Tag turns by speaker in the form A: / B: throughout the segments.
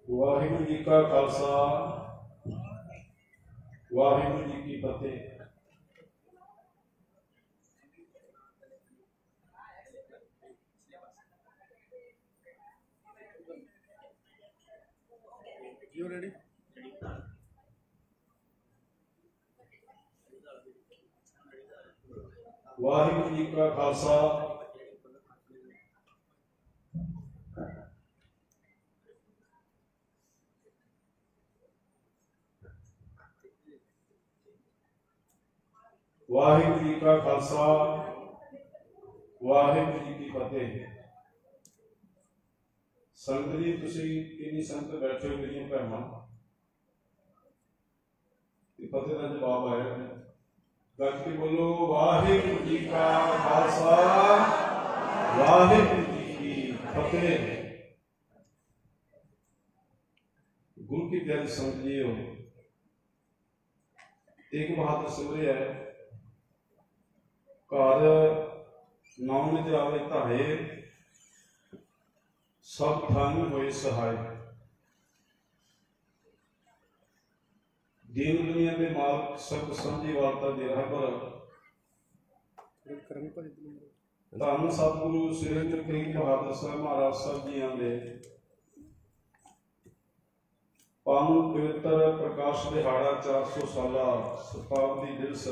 A: वाहिगुरू जी का खालसा वाहिगुरू जी की फतेह।
B: You ready?
A: Waheguru ji का खालसा वाहिगुरू जी का खालसा वाहिगुरू जी की फतेह। संगत जी तुसी कितनी संगत बैठे हो मेरी भैनों, फतेह का जवाब आया गज के बोलो वाहिगुरू जी का खालसा वाहिगुरू जी की फतेह। गुरु की प्यारी संगत जी हो, एक बहादुर सिमरे है घर नाम ते आवे धारे सब थन होए सहाय। दीन दुनिया के मालक सब समझी वालता दे रहबर धन सतगुरु सुरेंद्र तेग बहादुर साहब महाराज साहब जी आंदे पावन पवित्र प्रकाश दिहाड़ा 400 साला शताब्दी दिवस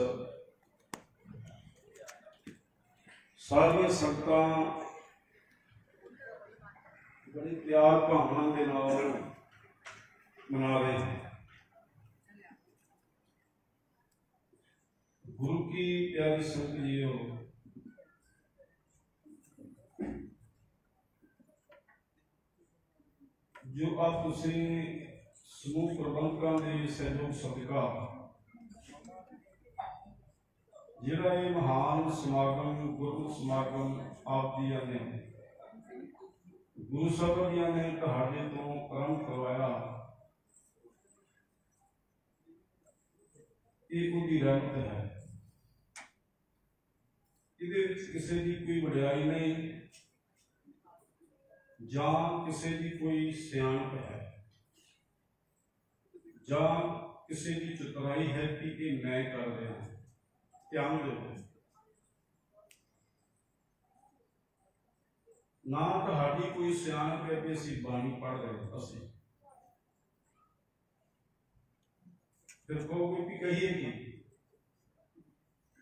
A: सारिया संगतां बड़ी प्यार भावना के नाल मना रहे हैं। गुरु की प्यारी संगत जी हो, जो आप तुसी समूह प्रबंधकों के सहयोग सदका जिहड़ा ये महान समागम गुरु समागम आप दिया ने गुरु साहब जी ने तुहाडे तो आरंभ करवाया, ये उनकी रहमत है। इहदे विच किसी की कोई वडियाई नहीं जां किसी की कोई सियाणप है जां किसी की चतुराई है कि ये मैं कर रहा हूं। ध्यान दो, ना तुहाडी कोई सियाणप है कि असीं बाणी पढ़ रहे असीं फिर कहोगे कि कहिए कि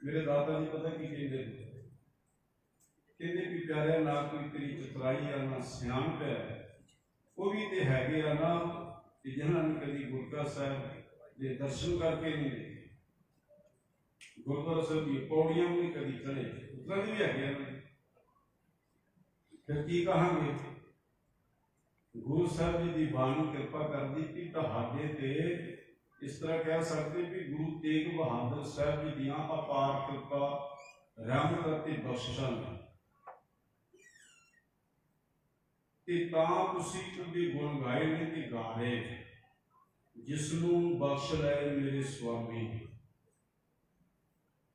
A: मेरे दादा जी पता की कहते कि प्यारे ना कोई तेरी चतुराई है ना सियाणप है, वो भी तो हैगे आ ना कि जिन्होंने कभी गुरका साहब के दर्शन करके नहीं देखे, गुरुद्वारा साहब की पौड़ियां भी कभी चढ़े, उतना भी है। फिर की कहांगे गुरु साहब जी की बाणी कृपा कर दी कि तुहाडे ते इस तरह कह सकते कि गुरु तेग बहादुर साहब जी दियां अपार कृपा रहमत ते बख्शिशां ते तां तुसीं उहदे गुण गाए ने ते गा रहे जिसनूं बख्श लै मेरे स्वामी,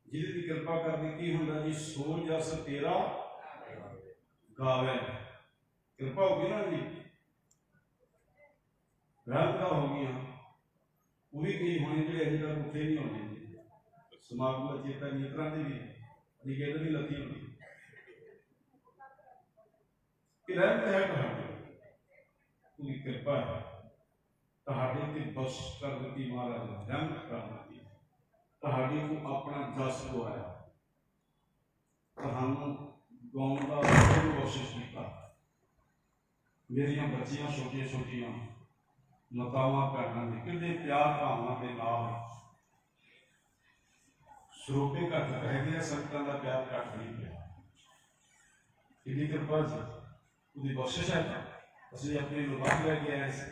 A: जिहदी कृपा करनी की हुंदा जी सो जस तेरा गावे। कृपा हो गई ना जी, रहमत हो गई, वो भी कई होने जो अजे तक उठे नहीं होने जी समागम का चेता नीतरा ने भी निकेत भी लती होनी कि रहमत है तुहाडी, पूरी कृपा है तुहाडे ते बख्श कर दी महाराज रहमत कर दी, तुहाडी को अपना जस दवाया, तुहानू गाउण दा बख्शिश कीता। मेरिया बच्चियां छोटिया छोटिया मातावां भैणां ने कितने प्यार भावना के नाल सरोपे घट रह गए, संगतां दा प्यार घट नहीं गया। इन्नी कृपा जी उसकी बख्शिश है, असं अपने लुभाग लैके आए थे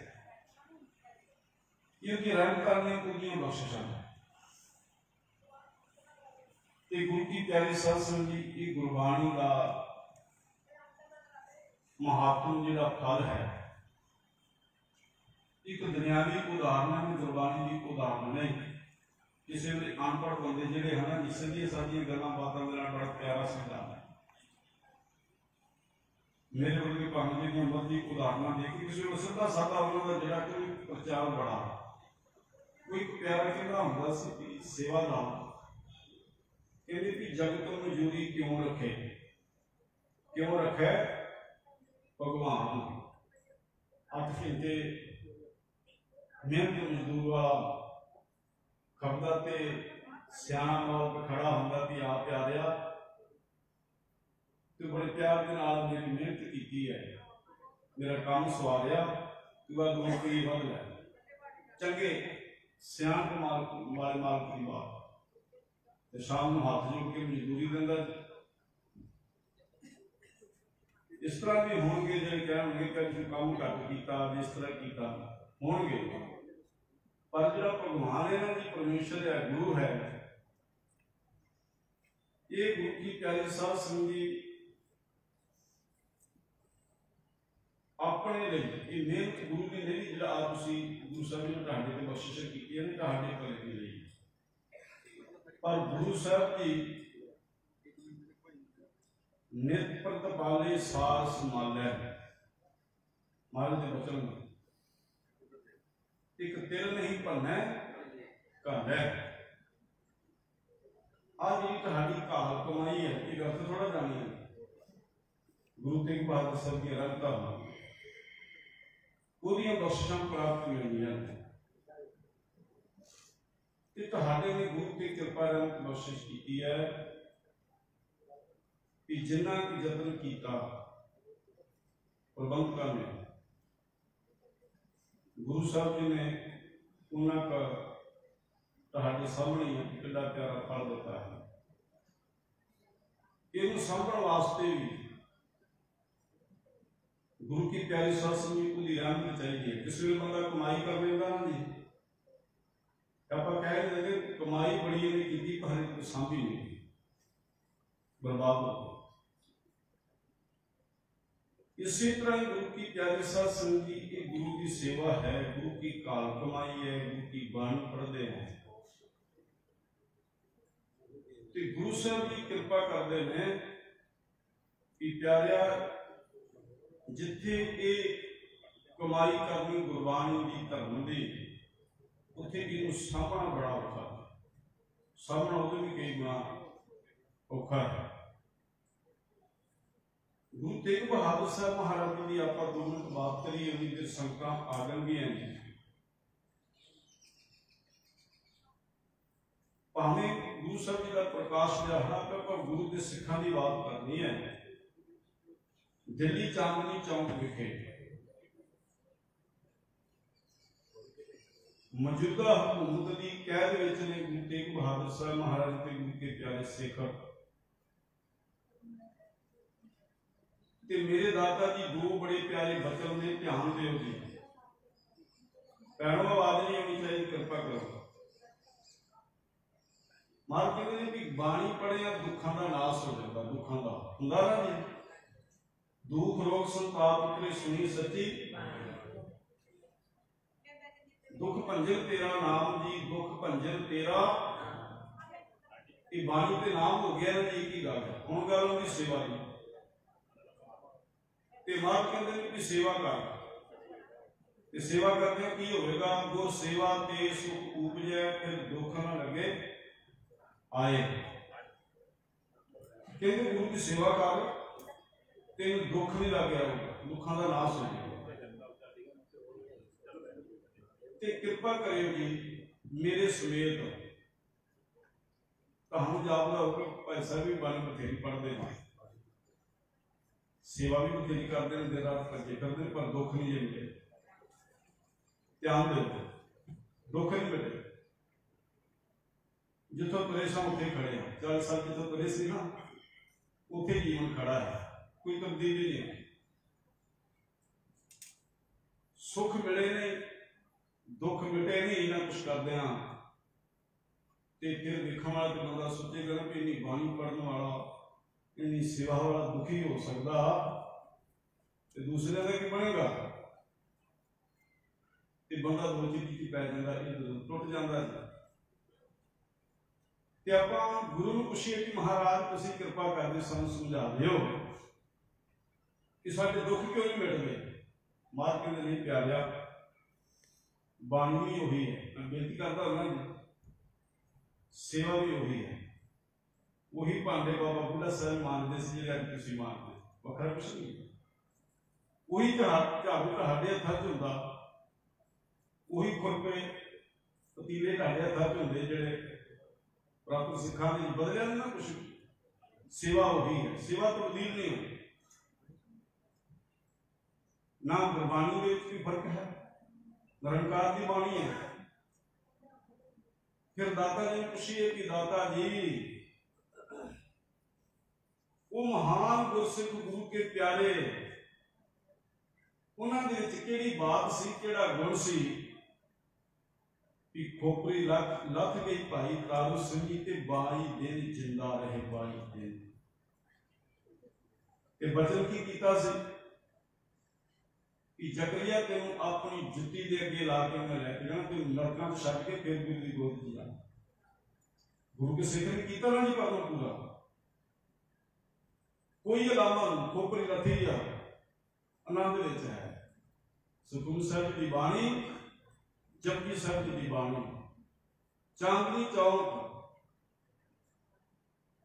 A: क्योंकि रहमतां ने उनकी बख्शिशां ये गुरु की प्यारी सत्संग जी ये गुरबाणी का महात्म जिहड़ा फल है, एक दुनियावी उदाहरण में गुरबाणी की उदाहरण नहीं। किसी वे अनपढ़ बंदे जिहड़े है ना जी सीधी सादी गल्लां बातां दे नाल बड़ा प्यारा समझा मेरे वर्गे भावें जिहड़ियां मर्जी उदाहरण दे के किसी को सीधा सादा उन्होंने जिहड़ा कोई प्रचार बड़ा कोई प्यारा कहना हुंदा सी कि सेवा नाम कहते कि जगत मजूरी क्यों रखे भगवान 8 घंटे मेहनत मजदूर वाला खपदा ते सियाणा मौत खड़ा हुंदा कि आ प्यारिया तू बड़े प्यार के नाल मेरी मेहनत की है, मेरा काम सवारिया, तू आ 2 रुपये वध लै। चंगे सियाण वाले मालक की बात ते शाम को हाथ जोड़ के मजदूरी देंदा। इस तरह भी होंगे जो कहेंगे कि काम घट किया, जिस तरह किया होंगे, पर जो भगवान इन्हों की परमेश्वर है, गुरु है, ये गुरु की प्यारी साध संगी अपने लिए मेहनत गुरु की नहीं, जो आज गुरु साहब ने ढांडे की बख्शिश की है ढांडे भले के लिए, पर गुरु साहब की नित प्रतिपाले सार संभाले महाराज के वचन एक तिल नहीं भनना घर है। आज जी कहानी काल कमाई है कि अर्थ थोड़ा जानी है। गुरु तेग बहादुर साहब की रंगता बख्शिशां प्राप्त मिलियां ने गुरु की कृपा रंग बख्शिश की है कि जिन्ना की जतन किया प्रबंधकों ने, गुरु साहब जी ने उन्होंने तुहाडे सामने कितना प्यारा फल दिता है। इन्हू सामने वास्ते भी गुरु की प्यारी साध संगत को रहमत चाहिए। किसी वे बंदा कमाई कर लेंदा ना जी, आप कह रहे कमाई बड़ी इन्हें की पर सांभी नहीं, बर्बाद हो। इसी तरह गुरु की प्यारी साध संगत की गुरु की सेवा है, गुरु की काल कमाई है, गुरु की बाणी पढ़ते हैं। तो गुरु साहब की कृपा करते हैं कि प्यारिया जिथे ये कमाई करनी गुरबाणी की धर्म की, उत्थे इनू सामना बड़ा औखा, सामना उदों भी कई गुना औखा है। गुरु तेग बहादुर साहब महाराज जी की आप 2 मिनट बात करिए, उनकी संगत आ गई हैं। भावें गुरु साहब जी का प्रकाश दिहाड़ा पर गुरु के सिखां की बात करनी है। दिल्ली चांदनी चौक विखे मौजूदा हुकूमत की कैद विच ने गुरु तेग बहादुर साहब महाराज के गुरु के प्यारे सिख ते मेरे दादा जी 2 बड़े प्यारे बचन ने, ध्यान दो जी, पैरों आवाज नहीं होनी चाहिए, कृपा करो। मार कहते भी बाणी पढ़िया दुखों का नाश हो जाता, दुखों का हुंदा ना जी, दुख रोग संताप करे सुनी सच्ची, दुख भंजन तेरा नाम जी, दुख भंजन तेरा, ये बाणी के नाम हो गया ना जी। एक ही गल है, हुण गल होंदी सेवा की, मार कहते सेवा कर, सेवा करते की होगा, गो सेवा ते सुख उपजे फिर दुख ना लगे आए। कहते गुरु की सेवा कर, तेन दुख नहीं लग गया, दुखों का नाश हो गया। कृपा करियो जी मेरे समेत, तो हम जापदा होगा भाई साहब भी बाणी बथेरी पढ़ते हैं, सेवा भी बथेरी करते हैं, दिन रात भजे करते हैं, पर दुख नहीं जे मिले। ध्यान दो, दुख नहीं मिले। जिथों तुरे सा उत्थे खड़े हैं, 40 साल जिथों तुरे सी ना उत्थे जीवन खड़ा है, कोई तब्दीली नहीं है। सुख मिले नहीं, दुख मिटे नहीं, इन्ना कुछ करते हैं तो फिर देखने वाला तो बंदा सोचेगा कि इन्नी बाणी पढ़ने वाला, इन्नी सेवा वाला दुखी हो सकता, तो दूसरे का की बनेगा। बंदा 2 चीज की पै जाता, टुट जाता। ते आपां गुरु नूं पुछिए कि महाराज तुसीं कृपा करके सानूं समझा दिओ कि साडे दुख क्यों नहीं मिटदे। महाराज कहंदे नहीं प्यारिया, बाणी भी वही है। मैं बेनती करता हूँ ना जी, सेवा भी वही है। वही भांडे बाबा बुढ़ा साहब मानते से जो तुम मानते, वखरा कुछ नहीं। वही झाड़ू ਤੁਹਾਡੇ हत्थों च ਹੁੰਦਾ, वही खुरपे पतीले ਤੁਹਾਡੇ हत्थों च ਹੁੰਦੇ ਜਿਹੜੇ प्राप्त सिखा ने बदलिया नहीं ना कुछ। सेवा वही है, सेवा तब्दील नहीं होती ना। गुरबाणी में भी फर्क है, निरंकार की बाणी है। फिर दाता जी ने पूछिए कि दाता जी वो महान गुरसिख गुरु के प्यारे उन्होंने केड़ी बात सी, केड़ा गुण सी कि खोपरी लथ गई भाई तारू सिंह ते 22 दिन जिंदा रहे। 22 दिन ते वचन की कीता सी कि जकरिया तेन अपनी जुत्ती दे अगे ला के मैं लैके जाना, तेन नरकां च छड्ड के फिर गुरु की गोद च जाना। गुरु के सिख ने कीता ना जी परम पूरा। कोई अलामा खोपरी लथी आ आनंद विच है। सुखमनी साहिब की बाणी, जपजी साहिब की बाणी, चांदनी चौक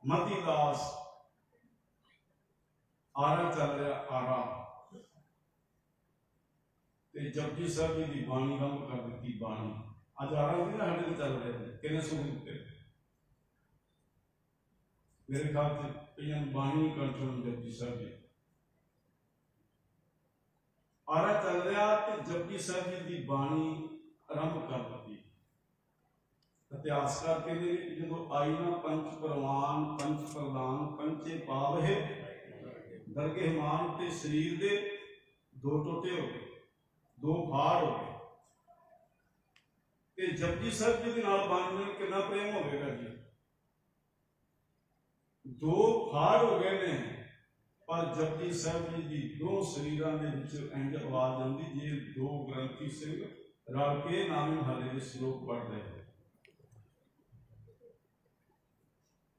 A: मती दास आरा चल रहा आरा ते जपजी साहिब जी की बाणी रंग कर दी। बाणी अज आरा नहीं ना हटे चल रहे थे, किन्ने सुख दिते। मेरे ख्याल से कई बाणी कंठन जपजी साहिब जी आरा चल रहा तो जपजी साहिब जी की बाणी आरंभ कर दी। इतिहासकार कहते हैं जो आई ना पंच परवान पंच प्रधान पंचे पाव है दरगे मान ते शरीर दे दो टोटे हो गए, दो फाड़ हो गए। जपजी साहिब जी के नाल बाणी में कितना प्रेम होगा जी। दो फाड़ हो गए ने पर जपजी साहिब जी की दो शरीरों के विच इंज आवाज आती जे दो ग्रंथी सिंह रल के नाम हले के श्लोक पढ़ रहे हैं।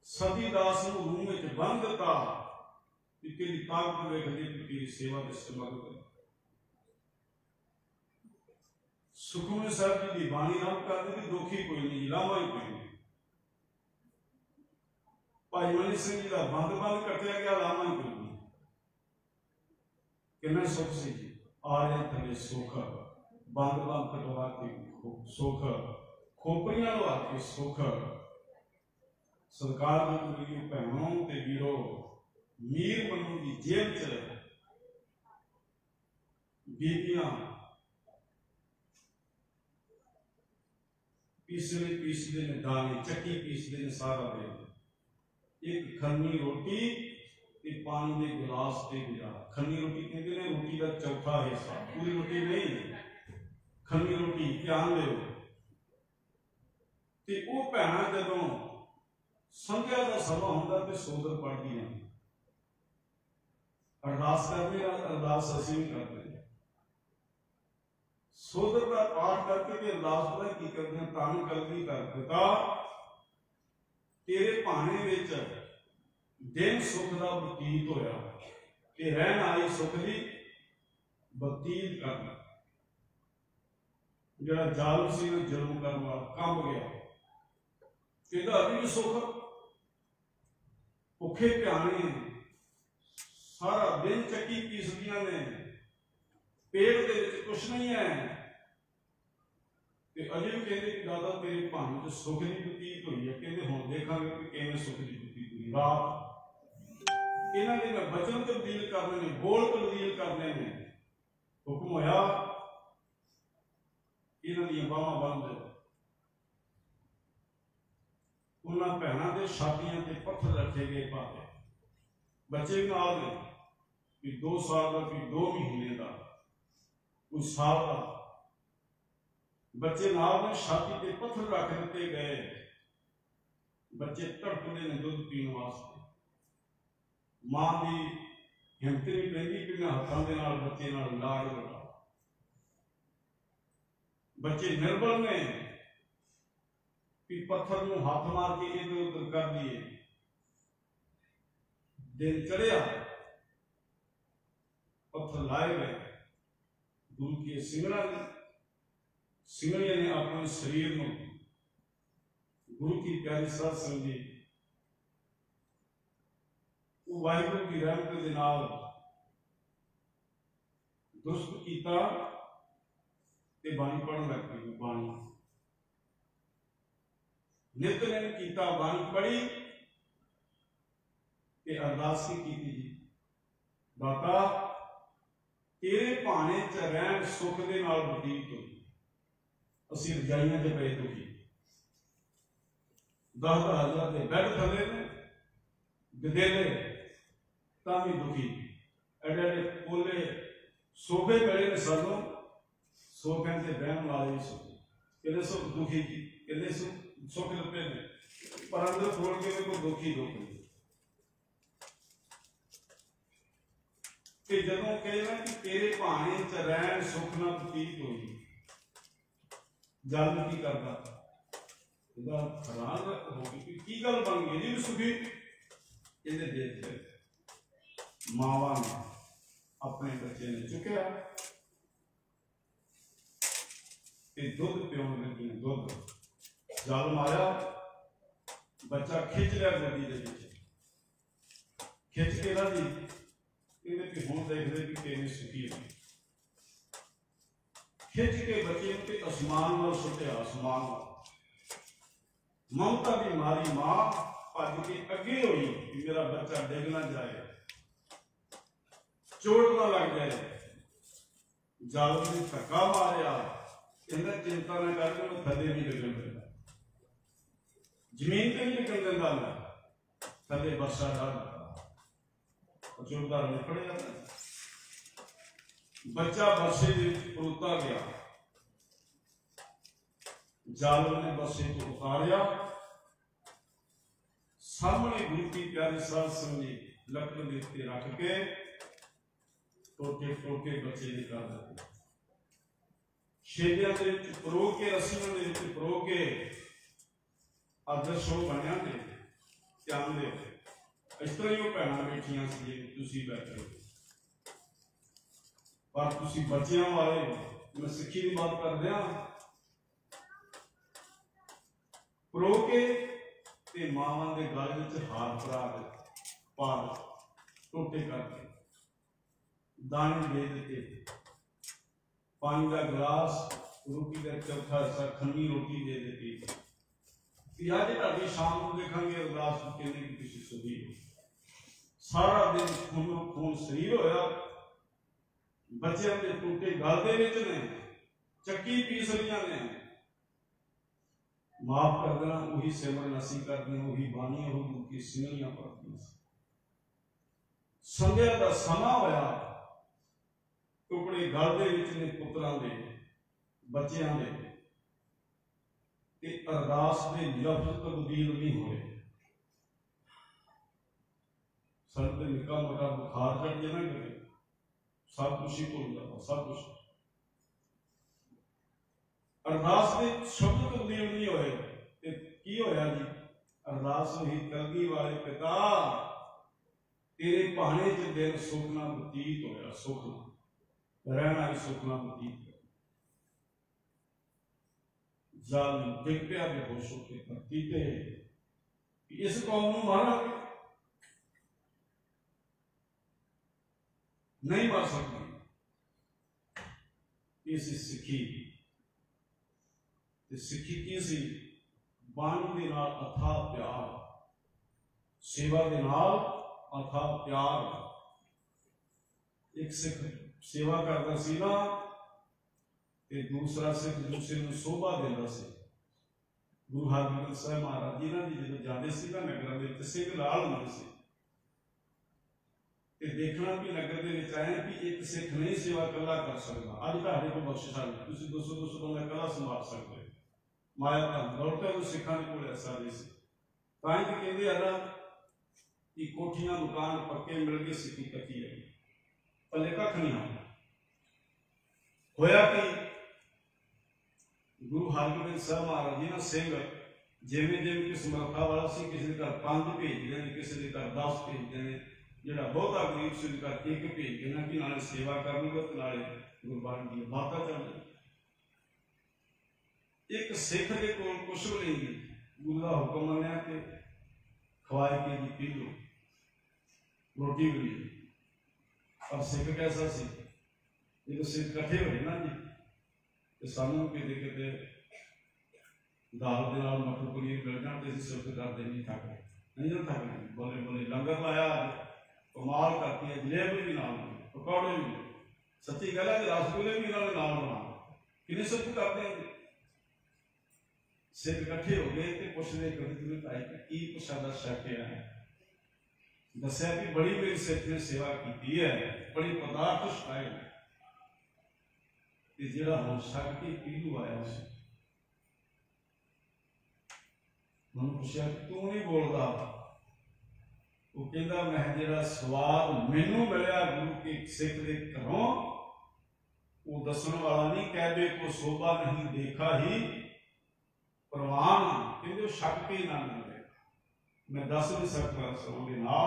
A: सती दास नूं रूम विच बंद दिता कि तेरी ताकत वेख ली, तेरी सेवा दे समर्थ। सुखमनी साहिब जी की बाणी नाम कर दी, दुखी कोई नहीं, लामा ही कोई नहीं। भाई मनी सिंह जी का बंद कटिया गया, लामा ही कोई नहीं। कितना सुख सी जी, आ रहे थले सुख, बंद कटवा के सुख, खोपरियां लवा के सुख। सरकार की भैनों ते वीरो मीर बनू की जेल च बीबियां पीसते ने दाने, चक्की पीसते ने सारा दिन। एक खन्नी रोटी ते पानी के गिलास ते गिरा। खन्नी रोटी कहते हैं रोटी का चौथा हिस्सा, पूरी रोटी नहीं, खन्नी रोटी। ध्यान दो ते वो भैन जदों संध्या का समा होंदा ते सोदर पढ़दी हैं, अरदास करते हैं। अरदास असीं भी करते हैं, सोदर का पाठ करके ते अरदास पता की करते हैं, तान कलगी कर पिता तेरे भाने विच दिन सुख का बतीत होया ते रहन आई सुख दी बतीत करना। जरा जालम सी जुल्म करने वाला कंब गया, कहता अभी भी सुख। भुखे प्याने सारा दिन चक्की पीसदियां ने, पेट दे विच कुछ नहीं है ते अजे भी कहते कि दादा तेरे भाने च सुख की बतीत हुई है। कहते हुण देखांगे कि किवें सुख की बतीत हुई। रात इन्हां दे मैं वचन तब्दील करने ने, बोल तब्दील करने ने। हुक्म होया इन्हां दी बाहां बंद, उन्हां भैणां दे छातियां ते पत्थर रखे गए पाते। बच्चे भी नाल ने, कि 2 साल का, कोई 2 महीने का, कोई साल का। बच्चे नाल में छाती ते पत्थर रख दिते गए। बच्चे तड़पते ने दुध पीने वास्ते। मां की हिम्मत नहीं पैंदी कि मैं हत्थों के नाल बच्चे नाल लाड़ लगा। बच्चे निर्बल ने कि पत्थर नूं हाथ मार के इधर उधर कर दिए। दिन चढ़िया, पत्थर लाए गए, गुरु की सिमरन ਸਿੰਘਣੀਆਂ ने अपने शरीर में गुरु की प्यारी साध संगत वाहिगुरू की रहमत दे नाल दुरुस्त कीता ते बाणी पढ़न लग पई। बाणी नितनेम कीता, बाणी पढ़ी ते अरदास की जी, दाता तेरे भाने च रहन सुख दे नाल बतीत होई। असीं रजाइयां च पए दुखी, 10-10 हज़ार के बैड थले ने गदेले तां भी दुखी, एडे एडे पोले सोफे पड़े ने सानों, सोफियां ते बहन वाले सुख कहते सुख दुखी की कहते सुख लपे ने, पर अंदर खोल के कोई दुखी दुख नहीं। कि जदों कहना कि तेरे भाने च रहन सुख ना बतीत होई, जल की करता हैरान हो गई की गल बन गई जी सुखी। इहदे देख मावा ने अपने बच्चे ने चुकया ते दुध पिउण लगी, दुध जल माया, बच्चा खिंच लिया गोदी दे विच, खिंच के ना जी कहते कि हुण देखदे कि किवें सुखी है। खिंच के बच्चे के आसमान में सुटिया, आसमान ममता की मारी मां भज के अगे हुई कि मेरा बच्चा डिग ना जाए, चोट ना लग जाए। जाल ने धक्का मारिया, कहता चिंता ना कर, मैं थले नहीं लगन देता, जमीन से नहीं लगन देता, मैं थले वर्षा डाल जोरदार ने पड़े जाता। बच्चा बरसे परोता गया, जाल ने बरसे को उतारिया, सामने गुरु की प्यारी साध संगत लकड़ के उत्ते रख के टोटे टोटे बच्चे निकाल देते, छेलियां दे विच परो के, रस्सियां दे विच परो के। आदर्श बनया ने ध्यान दे, इस तरह ही भैणां बैठियां सी, तुसीं बैठे हो पर तुसीं बच्चियां वाले, मैं सिक्खी की बात कर दिया, परो के ते मावां दे गल विच हार परा के पार टोटे करके दाने दे दिते, पानी का गिलास, रोटी का चौथा हिस्सा, खन्नी रोटी दे दी। अज ढाडी शाम को देखांगे अरदास कहने की किसी सुधी, सारा दिन खूनों खून शरीर होया, बच्चों के टूटे गल दे विच ने, चक्की पीस रही ने, माफ कर देना, वही सिमरन असीं करदे, वही बाणी हो की सिंगलियां पढ़दियां। संध्या का समा होया, टुकड़े गल दे विच ने पुत्रां दे, बच्चों दे, ते अरदास दे लफ्ज तब्दील नहीं होए। संत निका मोटा बुखार चढ़ जाए ना, सब कुछ ही भूल जाता, सब कुछ। अरदास के शब्द तब्दील नहीं होए, की होया जी? अरदास ही कलगी वाले पिता, तेरे भाने च दिन सुख ना बतीत होया, सुख रहना ही सुख ना बतीत। जाल डिग पिया बेहोश होके धरती पे, इस कौम को मारा नहीं मार सकती। इस सिक्खी सिक्खी की सी बाणी दे नाल अथाह प्यार, सेवा दे नाल अथाह प्यार। एक सिख सेवा करता सी ना, ते दूसरा सिख दूसरे को शोभा देता सी। गुरु हरगोबिंद साहब महाराज जी ना जी जो जाते सी ना नगर में, सिख लाल होंदे सी, ते देखना भी नगर दे विच आए भी एक सिख नहीं सेवा कला कर सकता। अज तुहाडे कोल बख्शिश आ, तुसीं 200 बंदा कला संभाल सकते हो। माया धन दौलत है, सिखां दे कोल ऐसा नहीं सी। तां ही कहंदे आ ना कि कोठियां दुकान पक्के मिल गए, सिक्खी कच्ची है, पल्ले कख नहीं आया। होया कि गुरु हरगोबिंद साहब महाराज जी ना सिंह जिवें जिवें कि समर्था वाला सी, किसी के घर 5 भेजते हैं, किसी के घर 10 भेजते हैं, जिहड़ा बहुता गरीब सी उहदे घर 1 भेज देना कि नाले सेवा करनगे ते नाले गुरबाणी दी बातां चल। एक सिख के कोल कुछ भी नहीं, गुरु का हुक्म मनिया कि खवाए के जी पी लो, रोटी भी नहीं। अब सिख कैसा सी, जो सिख इकट्ठे होए ना जी, तो सानू किते किते दाल के नाल मटर पनीर मिल जाए तो असं सुख करते नहीं, थक नहीं ना थक नहीं। बोले बोले लंगर लाया, कमाल करती है, जलेबी भी नाल, पकौड़े भी, सच्ची गल है कि रसगुल्ले भी नाल बना कि सुख करते हैं। सिख इकट्ठे हो गए तो पुछते कभी भाई की प्रसादा छकिया है, दसिया कि बड़ी मेरी सिख ने सेवा की है, बड़ी पदार्थ छकाए, जो हम छक के पीलू आया उसे मैं पूछा तू नहीं बोलता, वो कहता मैं जो स्वाद मैनू मिलया गुरु के सिख के घरों वो दसन वाला नहीं, कह दे को शोभा नहीं देखा ही प्रवान, कहते छक के ना मिले। मैं दस नहीं सकता सरोगे ना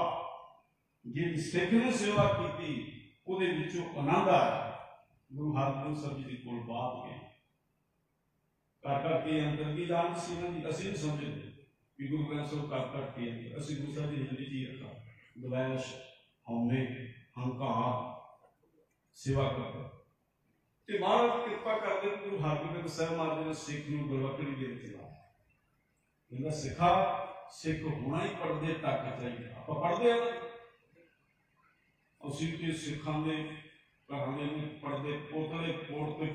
A: जी सिख ने सेवा की वो आनंद आया। गुरु हरगोबिंद साहब जी को बात गए कर करके अंतर की जान सी ना जी, असं नहीं समझते कि गुरु ग्रंथ साहब कर करके असं गुरु साहब की हिंदी जी रखा द्वैश हमने हंकार सेवा करता ते महाराज कृपा करते गुरु हरगोबिंद साहब महाराज ने सिख नूं गुरबखड़ी दे दिता। कहंदा सिखा सिख होना ही पढ़दे तक चाहिए, आप पढ़दे असीं ते सिखां दे घरां दे पढ़दे पोतले पोड़ते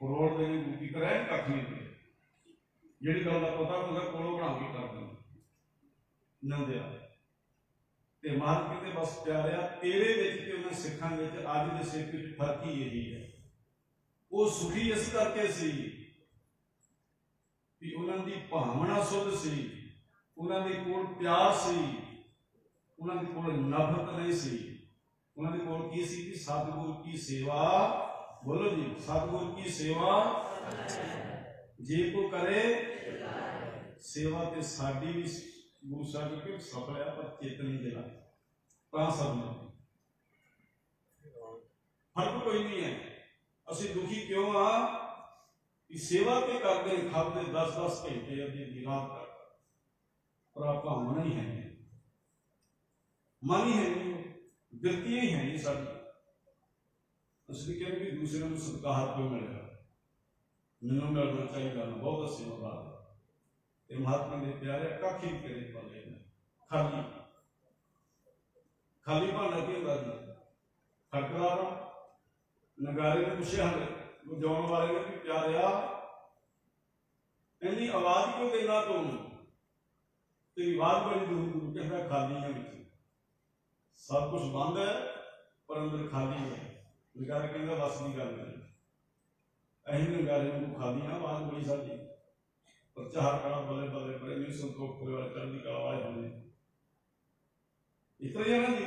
A: करोड़ दे की कराए कख नहीं दे, जिहड़ी गल दा पता होंदा कोलों बना के कर दिंदे नंदिया ते महाराज कहते बस प्यारिया तेरे विच ते उन्हां सिखां विच अज दे सिख विच फर्क ही यही है। वो सुखी इस करके सी कि उन्हां दी भावना शुद्ध सी, उन्हां दे कोल प्यार सी, उन्हां दे कोल नफरत नहीं सी, उन्हां दे कोल की सी कि सतगुरु की सेवा, बोलो जी सतगुरु की सेवा जे को करे सेवा ते साडी भी गुरु साहब के सफल है, पर चेतनी दे ला सब फर्क कोई नहीं है। असं दुखी क्यों हाँ कि सेवा के करते खाते 10-10 घंटे अभी रात कर, पर आप मन ही है नहीं, मन ही है नहीं, गलतियां ही है नहीं साड़ी। असली कहते भी दूसरे को सत्कार क्यों मिलेगा, मैनू मिलना चाहिए, बहुत सेवादार है। महात्मा ने प्यारे काखी करे पाले खाली खाली भांडा की होता जी खड़कदा नगारे ने पूछा बजाने वाले ने भी प्यारिया इन्नी आवाज क्यों देना तू, तेरी आवाज बड़ी दूर दूर कहता खाली है, सब कुछ बंद है पर अंदर खाली है। नगारा कहता बस की गल नहीं, अं नगारे को खाली ना आवाज बड़ी साड़ी पर चार कड़ा बल्ले बल्ले बड़े नहीं संतोख पूरे वाले चढ़ती का आवाज होने इतना ही है ना जी।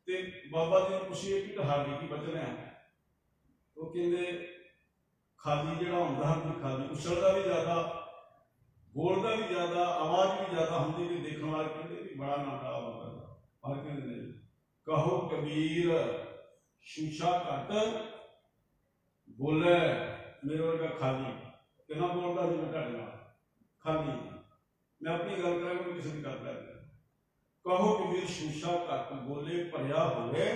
A: ते बाबा जी ने पूछिए कि हाली की बचना है, तो कहते खाली जो होंगे खाली उछलता भी ज्यादा, बोलता भी ज्यादा, आवाज भी ज्यादा होंगी कि देखने वाले कहते भी बड़ा नाटा होता है। कहते कहो कबीर शीशा घट बोले मेरे वर्गा खाली, कितना बोलता जी मैं घट खाली, मैं अपनी गल करा किसी की कर लिया। कहो कबीर शीशा घट बोले भरिया होवे,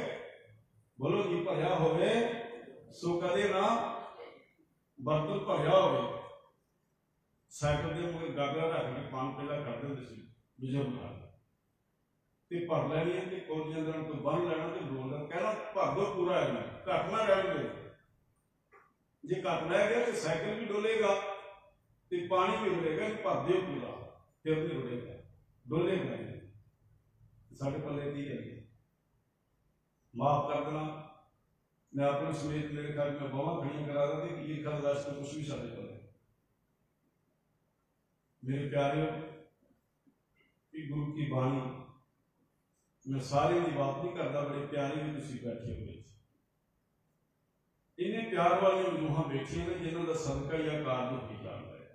A: बोलो जी भरिया होवे सो कदे ना बर्तन भरिया होवे। साइकिल के मुझे गागरा रख के पान पहला कर देंगे बुजुर्ग ते भर लैनी है कि कोलियां दे तो बन लेना तो डोल कहना भर दो पूरा है ना घट ना रह दो, जे घट रह गया तो साइकिल भी डोलेगा तो पानी भी डोलेगा, भर दो पूरा फिर नहीं डोलेगा, डोलेगा साढ़े पल्ले की है माफ कर देना। मैं अपने समेत मेरे घर में बहुत खड़ियां करा रहा था कि लिखा दास को कुछ भी साढ़े पल्ले। मेरे प्यारे की गुरु की बाणी मैं सारे की बात नहीं करता, बड़े प्यारे भी तुम बैठे हुए इन्हें प्यार वाली रूहां बैठिया ने जिन्हों का सदका या कार्य हो जाता है।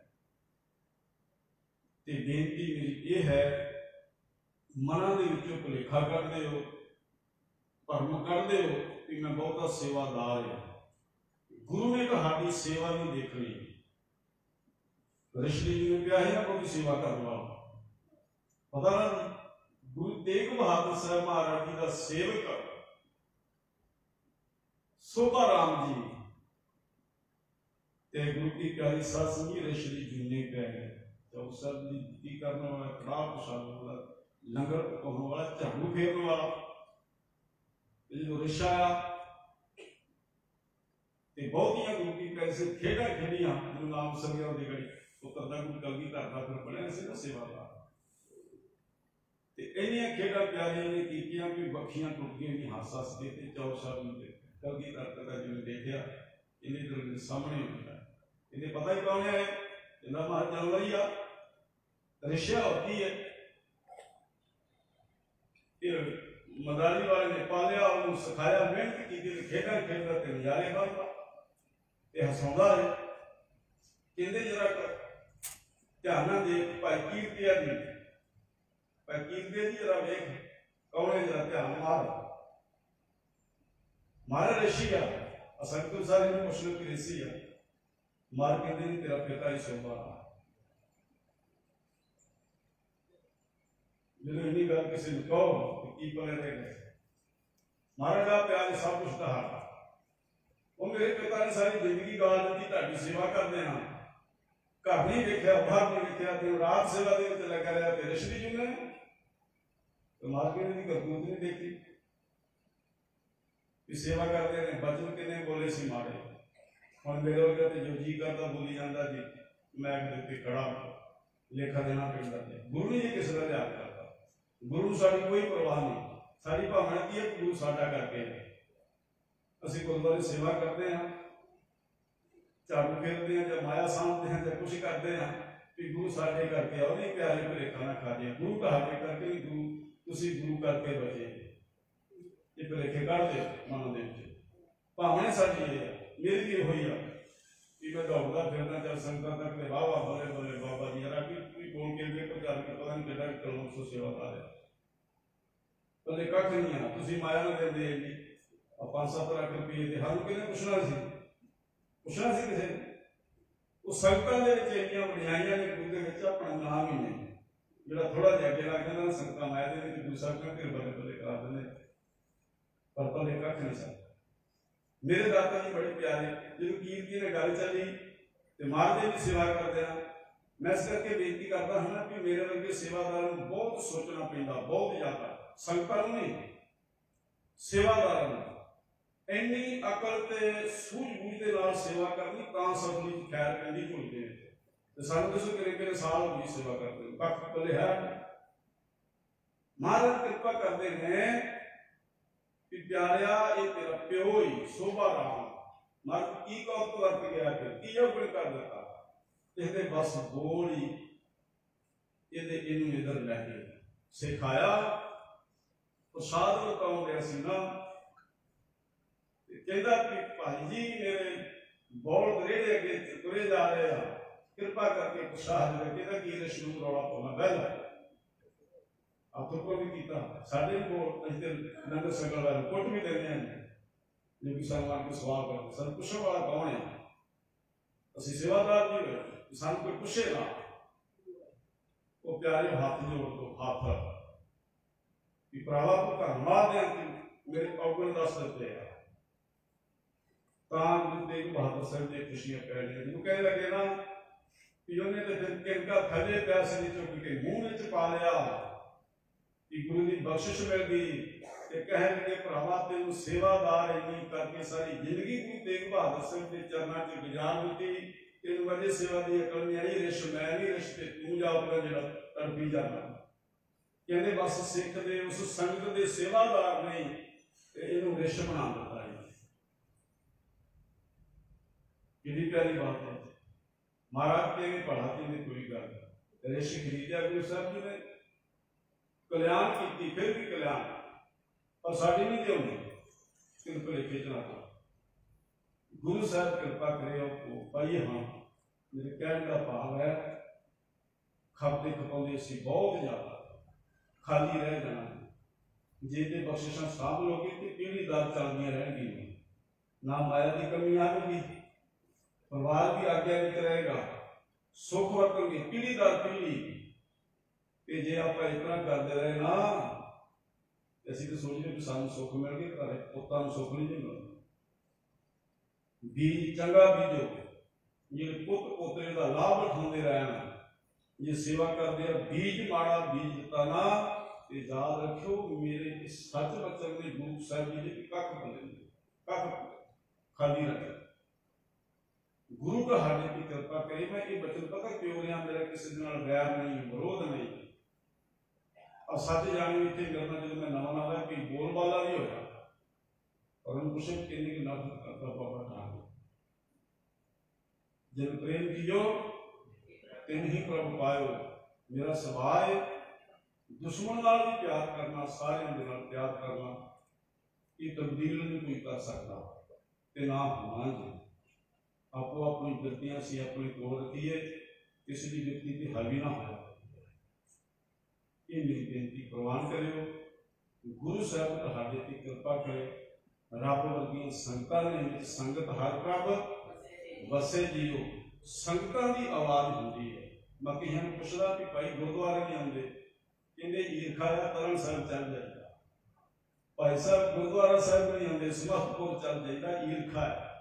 A: बेनती मेरी ये है मना के विचों भुलेखा करते हो, भरम करते हो कि मैं बहुता सेवादार है, गुरु ने ਤੁਹਾਡੀ सेवा नहीं देखनी। ऋषि जी ने क्या है ना कोई सेवा करने वाला पता ना। गुरु तेग बहादुर साहब महाराज जी का सेवक शोभा राम जी ते गुरु की प्यारी साध संगी ऋषि जी ने कह गए तो सब की करने वाला, कड़ाह प्रसाद वाला, लंगर पकाने वाला, झाड़ू फेरने वाला, जो ऋषि आया ते बहुतियां गुरु की कैसे खेड़ा खेलियां जो नाम संगिया दी गई पुत्र दा गुरु कलगी करता फिर बने से ना सेवादार ते इन्नियां खेड़ा प्यारियां ने कीतियां कि बखियां टुट गई नहीं हास हस के ते चौर साहब ने कलगी करता का जिन्हें देखा इन्हें दिल के सामने होता इन्हें पता ही कौन है इन्हें महाराज जानवरी आ ऋषि होती है मदारी वाले ने पालिया उन्हें सिखाया मेहनत की खेड़ा खेलता ते नजारे बनता हसाउंदा है कहते जरा ध्यान दे भाई कीर्तिया जी भाई कीर्तिया जी जरा वेख कौन है जरा ध्यान मार ऋषि आ असंख्य सारे में मुश्किल की ऋषि आ मार कहते नहीं तेरा पिता ही शोभा जो इन्हीं गल किसी ने कहो की पले रह गए महाराजा प्यार सब कुछ कहा वो मेरे पिता ने सारी जिंदगी गाल दी ताड़ी सेवा करते हैं घर नहीं देखा बाहर नहीं देखा दिन रात सेवा के लगा रहा तेरे श्री जी ने तो मार्केट की करतूत नहीं देखी कि सेवा करते हैं बचन किने बोले सी मारे हम मेरे वर्गा तो जो जी करता बोली जाता जी मैं के खड़ा लेखा देना पैदा गुरु नहीं जी किसी का ध्यान करता गुरु साड़ी कोई परवाह नहीं साड़ी भावना की है गुरु साडा करके ਅਸੀਂ ਗੁਰਦੁਆਰੇ सेवा करते हैं झाड़ू फेरते हैं या माया सामते हैं या कुछ करते हैं कि गुरु साढ़े करके और नहीं प्यारे भलेखा ना खा दिया गुरु कहाटे करके नहीं गुरु तुसी गुरु करके बचे ये भलेखे कढ़ दे मन दे भावना साड़ी ये मेरी भी हुई है कि मैं दौड़ता फिरना चल संगत तक वाह वाह बोले बोले बाबा जी यार कि बोल के लिए प्रचार कर पता नहीं कितना करोड़ सौ सेवा कर रहे भले कख नहीं है तुसी माया ना देंदे जी 5-7 लाख रुपये के हर किने पुछना सी किसी उस संगतां दे विच इंनियां वडियाईयां ने गुरु दे विच अपना नाम ही नहीं जिहड़ा थोड़ा जिहा अगे लग जांदा ना संगतां माया दे विच गुरु साहब ने फिर बल्ले बल्ले करा दिंदे पर भले कख नहीं सकदा मेरे दाता जी बड़े प्यारे जो कीर्ति ने गल चली ते महाराज जी सेवा करदे आ मैं इस करके बेनती करदा हां कि मेरे वर्गे सेवादार नूं बहुत सोचना पैंदा बहुत ज्यादा संगतां नूं नहीं सेवादार नूं इन्नी अकल ते सूझबूझ के नाल सेवा करनी तां सब दी खैर पैंदी झुलदे ने ते सानूं दसो किन्ने साल हो गए सेवा करदे कख पल्ले है महाराज कृपा करदे ने कि प्यारिया ये तेरा प्यो ही शोभा राम मर की कौत वर्त गया फिर की अवगुण कर दिता इसदे बस बोल ही ਇਹਦੇ ਇਹਨੂੰ ਇਧਰ ਲੈ ਕੇ ਸਿਖਾਇਆ ਪ੍ਰਸਾਦ ਵਰਤਾਉਣ ਰਿਹਾ ਸੀ ਨਾ कहता कि भाई जी मेरे बहुत रेड़े अगे तुरे जा रहे हैं कृपा करके प्रसाद कहता कि ये शुरू रौला पाना बहल आप तो भी किया साढ़े को नगर संगल वाले कोट भी देने हैं जो कि सलमान को सवाल करते सर पुछने वाला कौन है असि सेवादार जी हो सान कोई पुछेगा वो प्यारे हाथ जोड़ दो हाथ कि भरावा को धन्यवाद है कि मेरे अवगुण दस देते हैं गुरु तेग बहादुर साहब ने खुशियां पैलियां जो कहने लगे ना कि उन्हें तो फिर किनका थले पैसे चुक के मुंह में पा लिया कि गुरु की बख्शिश मिल गई कह लगे भरावा तेन सेवादार इन्नी करके सारी जिंदगी गुरु तेग बहादुर साहब के चरणों च गुजार दी तेन वजह सेवा की अकल नहीं आई रिश मैं नहीं रिश तू जा अपना जो तड़पी जाना कहते बस सिख दे उस संगत के सेवादार ने इनू रिश बना दिता कितनी प्यारी बात है महाराज के पढ़ा के कोई गल ऋषि खरीदिया गुरु साहब जी ने कल्याण की फिर भी कल्याण पर साड़ी नहीं देनी फिर भुलेखे चलाता गुरु साहब कृपा करे पाइए हाँ मेरे कहने का भाव है खाते खपाते सी बहुत ज्यादा खाली रह जाना जे बख्शिशा साफ लोगे तो पीढ़ी दर चलदियां रहनगियां ना माया की कमी आएगी, परिवार भी आज्ञा विच रहेगा, सुख वरतेंगे पीढ़ी दर पीढ़ी। कि जे आप इतना करते रहे ना, असं तो सोचते कि सानू सुख मिल गया, पर पुत्तां नूं सुख नहीं मिलना। बीज चंगा बीजो, जे पुत पोतरे का लाभ उठाते रहन, जे सेवा करते हैं, बीज माड़ा बीज दिता ना, तो याद रखियो मेरे इस सच बचन ने गुरु साहब जी ने कख बने, कख खाली रखे। गुरु का हारे की कृपा करे। मैं ये बचन पता क्यों रहा, मेरा किसी वैर नहीं, विरोध नहीं। और सच जाने इतने करना, जो मैं नवा नवा कि बोलबाला नहीं होया, और हम कुछ कहने की ना करता बाबा ठान जब प्रेम कियो तेन ही प्रभु पायो। मेरा स्वभाव है दुश्मन नाल भी प्यार करना, सारे दे नाल प्यार करना। ये तब्दील नहीं कोई कर सकता, ते ना होना जी। आपको अपनी गलतियां से अपने कोल रखिए, किसी भी व्यक्ति की हावी ना हो। ये मेरी बेनती प्रवान करियो। गुरु साहब तुहाडे ते कृपा करे। रब वर्गियां संगतां ने, संगत हर प्रभ वसे जियो। संगतां दी आवाज हुंदी है। मैं किसी ने पुछदा कि भाई गुरुद्वारे नहीं आउंदे, कहंदे ईरखा है तरन साहब चल जाइदा। भाई साहब गुरुद्वारा साहब नहीं आउंदे, समस्तपुर चल जाइदा, ईरखा है।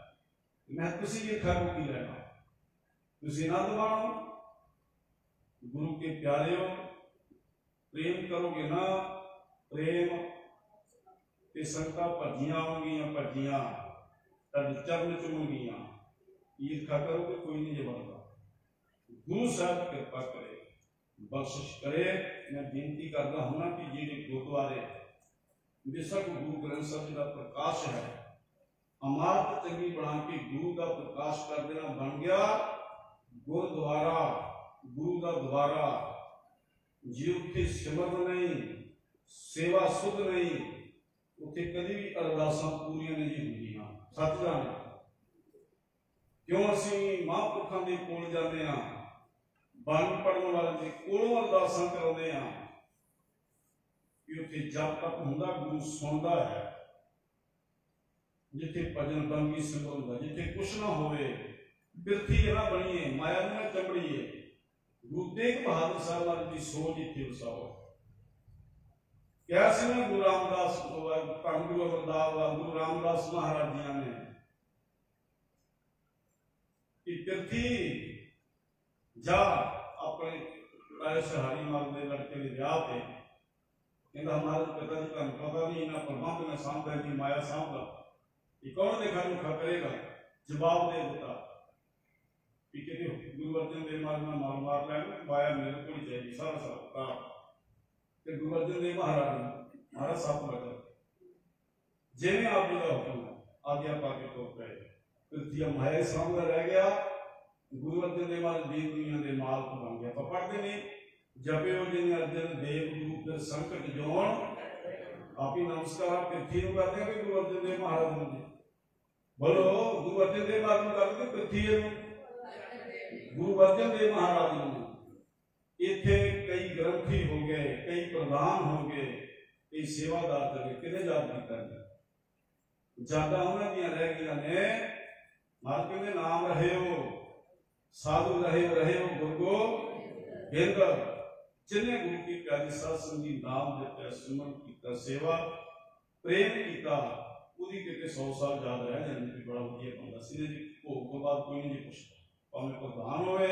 A: मैं तुसी ईरखा को की लेना, तुसी आनंद माणो, गुरु के प्यारे हो, प्रेम करोगे ना, प्रेम ते संगतां भजियां आउणगियां, भजियां तुहाडे चरण चूमणगियां। ईरखा करोगे कोई नहीं बनता। गुरु साहब कृपा करे, बख्शिश करे। मैं बेनती करता हूं ना कि जिहड़े गुरुद्वारे बेशक गुरु ग्रंथ साहब जी का प्रकाश है, इमारत चंगी बना के गुरु का प्रकाश कर देना बन गया गुरुद्वारा, गुरु का द्वारा। जे उत्थे सिमरन नहीं, सेवा सुध नहीं, उत्थे कभी भी अरदासां पूरियां नहीं होंदियां। सच जाने क्यों असीं महापुरखां दे कोल जांदे हां, बाणी पढ़न वाले दे कोलों अरदासां कराउंदे हां कि उत्थे जप तक हुंदा, गुरु सुणदा है। जिथे भजन बंगी सिमरन दा, जिथे कुछ ना होवे, बिरथी ना बणीए, माया ना चंबड़ीए, गुरु तेग बहादुर साहब वाली की सोच इतने वसाओ। क्या सी ना गुरु रामदास, धन गुरु अमरदास, गुरु रामदास महाराज जी ने कि पृथ्वी जा अपने राय सहारी माल के लड़के के ब्याह पे कहता हमारे पिता जी का पता नहीं, ना प्रबंध में सांभा की माया सांभा, ये कौन देखा दुखा करेगा। जवाब दे देता कि गुरु अर्जन देव महाराज ने मार मार लैन, माया मेरे को चाहिए सारा सारा। गुरु अर्जन देव महाराज महाराज सत बचन जिन्हें आप जी का हुक्म आज्ञा पाके तो गए। पृथ्वी माया सामने रह गया, गुरु अर्जन देव महाराज दीन दुनिया के माल को बन गया। तो पढ़ते नहीं जपयो जिन अर्जन देव गुरु फिर संकट जोन, आप ही नमस्कार पृथ्वी को करते हैं कि गुरु अर्जन देव महाराज ने बोलो, गुरु अर्जन देव महाराज करते पृथ्वी गुरु अर्जन देव महाराज ने। इतने कई ग्रंथी हो गए, कई प्रधान हो गए, कई सेवादार चले, कितने जाति करने ज्यादा उन्होंने रह गई ने। महाराज कहते नाम रहे हो, साधु रहे हो, गुरु गोबिंद जिन्हें गुरु की प्यारी साध संगत नाम दिता, सुमन किया, सेवा प्रेम किया, पूरी करके 100 साल याद रह जाने। बड़ा वधिया बंदा सी जी। भोग तो बाद कोई नहीं पूछता, भावें प्रधान होवे,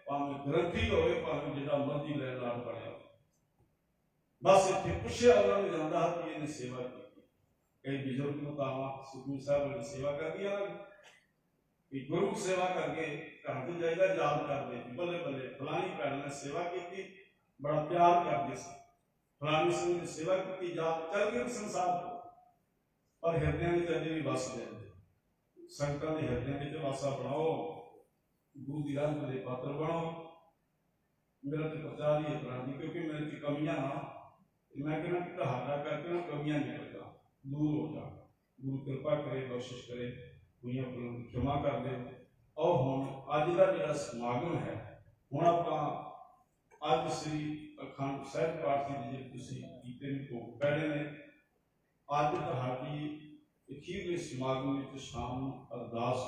A: भावें ग्रंथी होवे, भावें जिहड़ा मर्जी लैन लाड़ पड़िया, बस इत्थे पुछया उन्होंने जांदा कि इन्हें सेवा की। कई बुजुर्ग मातावां सुखमनी साहब वाली सेवा करदियां कि गुरु सेवा करके घर तो जाइदा, याद करदे बल्ले बल्ले फलानी भैन ने सेवा की, बड़ा प्यार करदे सी, फलानी सिंह ने सेवा की, याद चल गए संसार को। पर हृदय में अजे भी बस जाते। संगतां दे हृदय में वासा बनाओ, गुरु की रंग के पात्र बनो। मेरा तो प्रचार ही इतना नहीं, क्योंकि मेरे की कमियां ना, मैं कहना कि हारा करके ना कमियां निकल जा, दूर हो जा। गुरु कृपा करे, बख्शिश करे, हुई क्षमा कर दे। और हुण अज का जिहड़ा समागम है, हुण आपां अज श्री अखंड साहिब पाठ की जिहड़े तुसीं कीते ने भोग पैणे ने, अज तुहाडी अखीरले समागम में शाम अरदास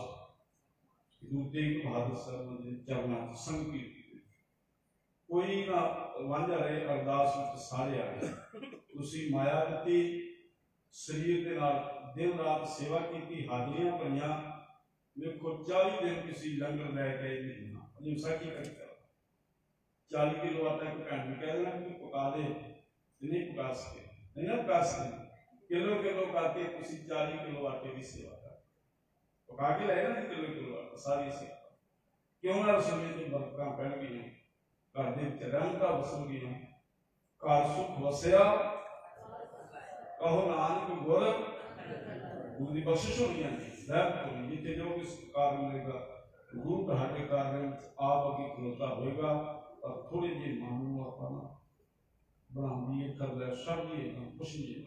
A: गुरु तेग बहादुर साहब के चरणों में संगीत कोई ना वांझा रहे अरदास में सारे आ गए उसी माया दी शरीर के नाल दिन रात सेवा की हाजरियां भरियां देखो 40 दिन किसी लंगर लैके नहीं अभी विसाखी करके 40 किलो आटा एक भैन ने कह देना कि पका दे नहीं पका सके नहीं ना पका सके किलो किलो करके किसी 40 किलो आटे की सेवा कर पका के लाए ना किलो किलो आटा सारी सेवा क्यों ना रसोई में बरकतां पैण गई घर दे विच रौनकां वसन गई घर सुख वसिया कहो नानक गुर गुरु की बख्शिश होनी है जिथे जो किस कार्य मिलेगा गुरु ढाटे कार्य आप अगे खलोता होएगा और थोड़ी जी मन अपना बना दिए कर ले सब ये कुछ नहीं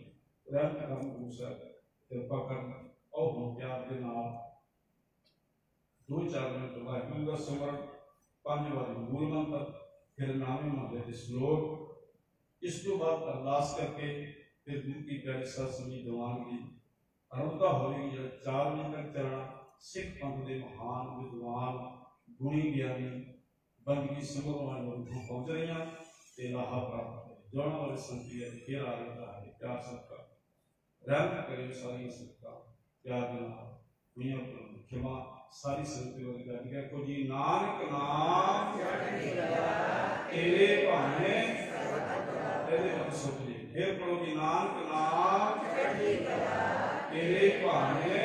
A: रहम करम गुरु साहब कृपा कर और हम प्यार के नाल 2-4 मिनट वाहिगुरू का सिमरन 5 बार मूल मंत्र फिर नामे महले के श्लोक इस तो बाद अरदास करके फिर गुरु की प्यारी सत्संगी दीवान की अरुणता होगी जब 4 बजे तक चलना सिख पंथ के महान विद्वान गुणी ज्ञानी बंदगी सिमरन वाले लोग पहुंच रही हैं ते लाहा प्राप्त जोड़ने वाले संती है फिर आ रहा है प्यार सबका रहमत करे सारी सबका प्यार देना दुनिया पर क्षमा सारी संती वाली गाड़ी का को जी नानक नाम तेरे भाने तेरे मन सुख जी फिर पढ़ो जी नानक नाम तेरे भाने